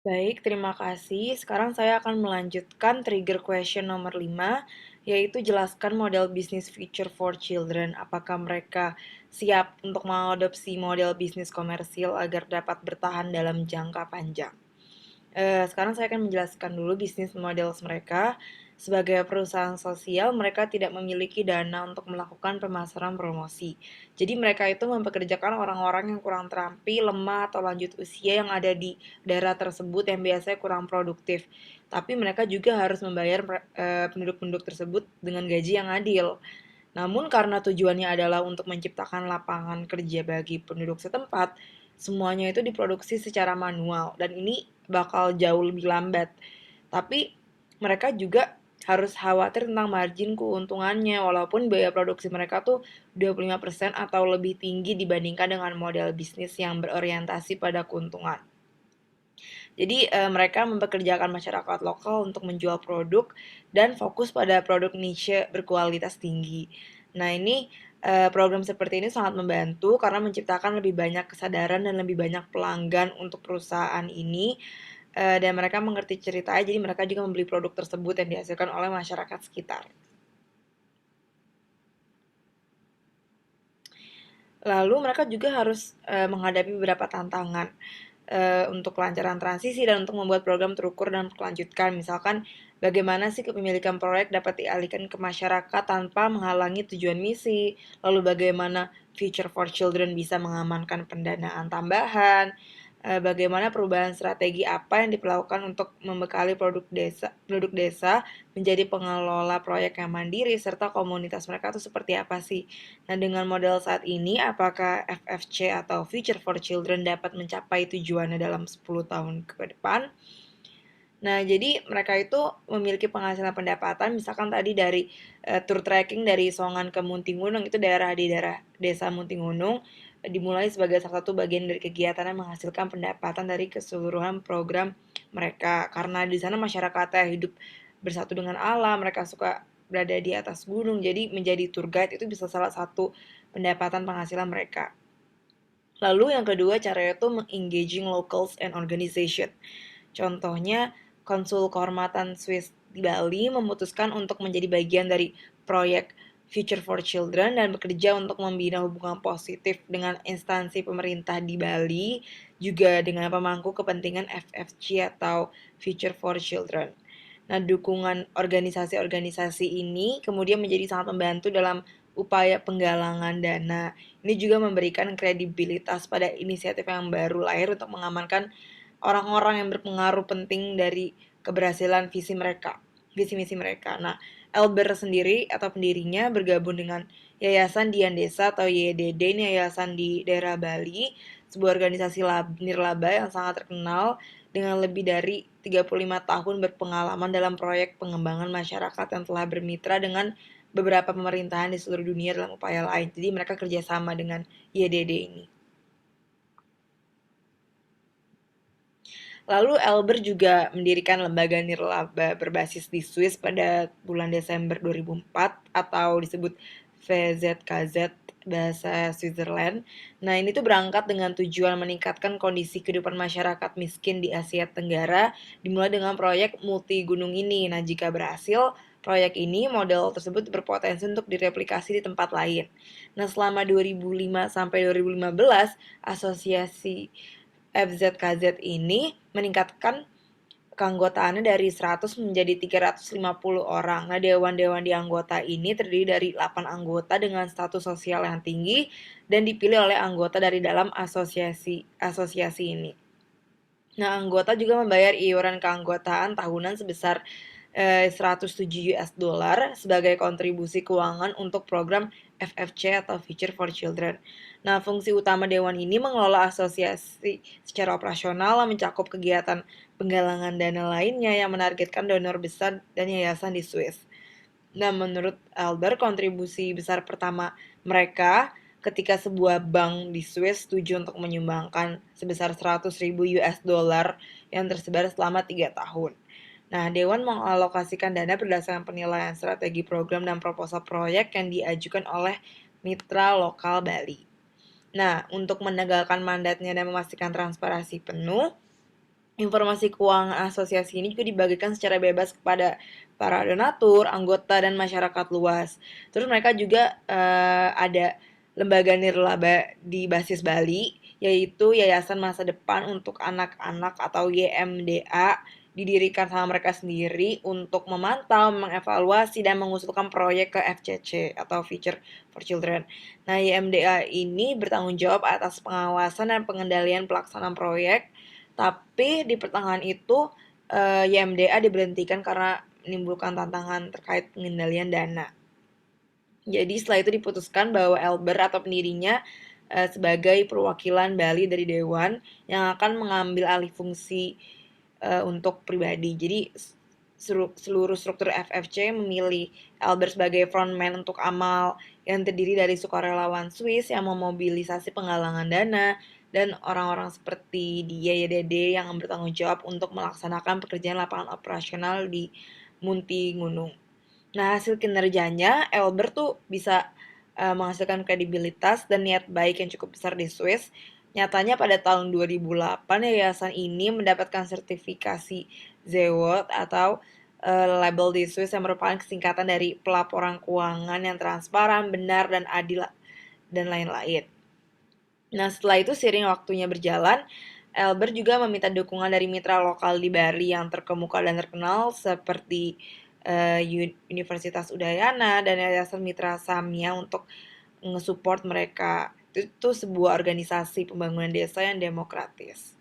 Baik, terima kasih. Sekarang saya akan melanjutkan trigger question nomor 5, yaitu jelaskan model bisnis future for children. Apakah mereka siap untuk mengadopsi model bisnis komersil agar dapat bertahan dalam jangka panjang? Sekarang saya akan menjelaskan dulu bisnis model mereka. Sebagai perusahaan sosial, mereka tidak memiliki dana untuk melakukan pemasaran promosi. Jadi mereka itu mempekerjakan orang-orang yang kurang terampil, lemah, atau lanjut usia yang ada di daerah tersebut yang biasanya kurang produktif. Tapi mereka juga harus membayar penduduk-penduduk tersebut dengan gaji yang adil. Namun karena tujuannya adalah untuk menciptakan lapangan kerja bagi penduduk setempat, semuanya itu diproduksi secara manual dan ini bakal jauh lebih lambat. Tapi mereka juga harus khawatir tentang margin keuntungannya walaupun biaya produksi mereka tuh 25% atau lebih tinggi dibandingkan dengan model bisnis yang berorientasi pada keuntungan. Jadi mereka mempekerjakan masyarakat lokal untuk menjual produk dan fokus pada produk niche berkualitas tinggi. Nah ini program seperti ini sangat membantu karena menciptakan lebih banyak kesadaran dan lebih banyak pelanggan untuk perusahaan ini dan mereka mengerti ceritanya jadi mereka juga membeli produk tersebut yang dihasilkan oleh masyarakat sekitar. Lalu mereka juga harus menghadapi beberapa tantangan untuk kelancaran transisi dan untuk membuat program terukur dan berkelanjutan. Misalkan bagaimana sih kepemilikan proyek dapat dialihkan ke masyarakat tanpa menghalangi tujuan misi. Lalu bagaimana Future for Children bisa mengamankan pendanaan tambahan. Bagaimana perubahan strategi apa yang diperlakukan untuk membekali penduduk desa menjadi pengelola proyek yang mandiri serta komunitas mereka itu seperti apa sih. Nah, dengan model saat ini, apakah FFC atau Future for Children dapat mencapai tujuannya dalam 10 tahun ke depan? Nah, jadi mereka itu memiliki penghasilan pendapatan, misalkan tadi dari tour trekking dari Songan ke Muntinggunung, itu daerah di daerah desa Muntinggunung, dimulai sebagai salah satu bagian dari kegiatan yang menghasilkan pendapatan dari keseluruhan program mereka. Karena di sana masyarakatnya hidup bersatu dengan alam, mereka suka berada di atas gunung, jadi menjadi tour guide itu bisa salah satu pendapatan penghasilan mereka. Lalu yang kedua caranya itu engaging locals and organization. Contohnya, Konsul Kehormatan Swiss di Bali memutuskan untuk menjadi bagian dari proyek Future for Children dan bekerja untuk membina hubungan positif dengan instansi pemerintah di Bali, juga dengan pemangku kepentingan FFC atau Future for Children. Nah, dukungan organisasi-organisasi ini kemudian menjadi sangat membantu dalam upaya penggalangan dana. Ini juga memberikan kredibilitas pada inisiatif yang baru lahir untuk mengamankan orang-orang yang berpengaruh penting dari keberhasilan visi misi mereka. Nah, Elber sendiri atau pendirinya bergabung dengan Yayasan Dian Desa atau YDD, ini yayasan di daerah Bali, sebuah organisasi nirlaba yang sangat terkenal dengan lebih dari 35 tahun berpengalaman dalam proyek pengembangan masyarakat yang telah bermitra dengan beberapa pemerintahan di seluruh dunia dalam upaya lain. Jadi mereka kerjasama dengan YDD ini. Lalu Elber juga mendirikan lembaga nirlaba berbasis di Swiss pada bulan Desember 2004 atau disebut VZKZ bahasa Switzerland. Nah, ini tuh berangkat dengan tujuan meningkatkan kondisi kehidupan masyarakat miskin di Asia Tenggara dimulai dengan proyek multi gunung ini. Nah, jika berhasil, proyek ini model tersebut berpotensi untuk direplikasi di tempat lain. Nah, selama 2005 sampai 2015, asosiasi FZKZ ini meningkatkan keanggotaannya dari 100 menjadi 350 orang. Nah, dewan-dewan di anggota ini terdiri dari 8 anggota dengan status sosial yang tinggi dan dipilih oleh anggota dari dalam asosiasi ini. Nah, anggota juga membayar iuran keanggotaan tahunan sebesar 107 US dollar sebagai kontribusi keuangan untuk program FFC atau Future for Children. Nah, fungsi utama dewan ini mengelola asosiasi secara operasional, mencakup kegiatan penggalangan dana lainnya yang menargetkan donor besar dan yayasan di Swiss. Nah, menurut Elber, kontribusi besar pertama mereka ketika sebuah bank di Swiss setuju untuk menyumbangkan sebesar 100.000 US dollar yang tersebar selama 3 tahun. Nah, Dewan mengalokasikan dana berdasarkan penilaian strategi program dan proposal proyek yang diajukan oleh mitra lokal Bali. Nah, untuk menegakkan mandatnya dan memastikan transparansi penuh, Informasi keuangan asosiasi ini juga dibagikan secara bebas kepada para donatur, anggota, dan masyarakat luas. Terus mereka juga ada lembaga nirlaba di basis Bali, yaitu Yayasan Masa Depan untuk Anak-anak atau YMDA, didirikan sama mereka sendiri untuk memantau, mengevaluasi, dan mengusulkan proyek ke FCC atau Future for Children. Nah, YMDA ini bertanggung jawab atas pengawasan dan pengendalian pelaksanaan proyek, tapi di pertengahan itu YMDA diberhentikan karena menimbulkan tantangan terkait pengendalian dana. Jadi setelah itu diputuskan bahwa Elber atau pendirinya sebagai perwakilan Bali dari Dewan yang akan mengambil alih fungsi untuk pribadi. Jadi seluruh struktur FFC memilih Elber sebagai frontman untuk amal yang terdiri dari sukarelawan Swiss yang memobilisasi penggalangan dana dan orang-orang seperti dia ya Dede yang bertanggung jawab untuk melaksanakan pekerjaan lapangan operasional di Munti Gunung. Nah, hasil kinerjanya Elber tuh bisa menghasilkan kredibilitas dan niat baik yang cukup besar di Swiss. Nyatanya pada tahun 2008 yayasan ini mendapatkan sertifikasi Zewot atau label di Swiss yang merupakan kesingkatan dari pelaporan keuangan yang transparan, benar, dan adil dan lain-lain. Nah, setelah itu seiring waktunya berjalan, Elber juga meminta dukungan dari mitra lokal di Bali yang terkemuka dan terkenal seperti Universitas Udayana dan Yayasan Mitra Samya untuk nge-support mereka. Itu sebuah organisasi pembangunan desa yang demokratis.